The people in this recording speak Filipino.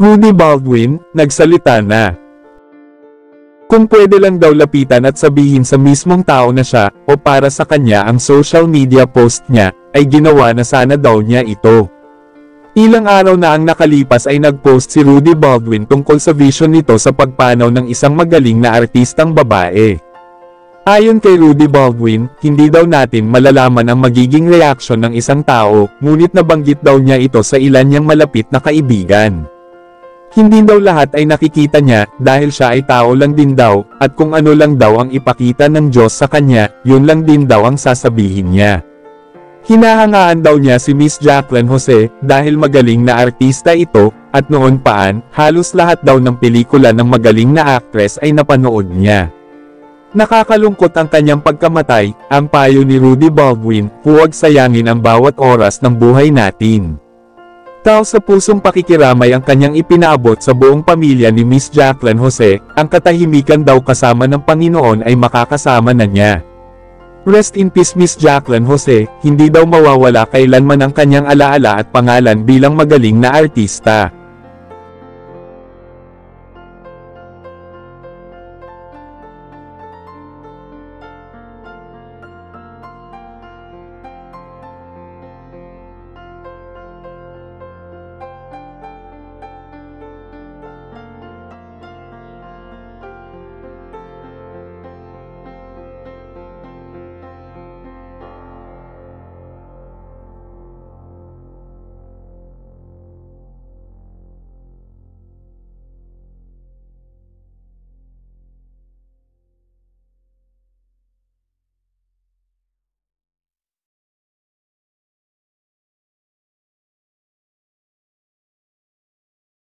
Rudy Baldwin, nagsalita na. Kung pwede lang daw lapitan at sabihin sa mismong tao na siya, o para sa kanya ang social media post niya, ay ginawa na sana daw niya ito. Ilang araw na ang nakalipas ay nagpost si Rudy Baldwin tungkol sa vision nito sa pagpanaw ng isang magaling na artistang babae. Ayon kay Rudy Baldwin, hindi daw natin malalaman ang magiging reaksyon ng isang tao, ngunit nabanggit daw niya ito sa ilan niyang malapit na kaibigan. Hindi daw lahat ay nakikita niya, dahil siya ay tao lang din daw, at kung ano lang daw ang ipakita ng Diyos sa kanya, yun lang din daw ang sasabihin niya. Hinahangaan daw niya si Miss Jacqueline Jose, dahil magaling na artista ito, at noon paan, halos lahat daw ng pelikula ng magaling na actress ay napanood niya. Nakakalungkot ang kanyang pagkamatay, ang payo ni Rudy Baldwin, huwag sayangin ang bawat oras ng buhay natin. Tao sa pusong pakikiramay ang kanyang ipinaabot sa buong pamilya ni Miss Jacqueline Jose, ang katahimikan daw kasama ng Panginoon ay makakasama na niya. Rest in peace Miss Jacqueline Jose, hindi daw mawawala kailanman ang kanyang alaala at pangalan bilang magaling na artista.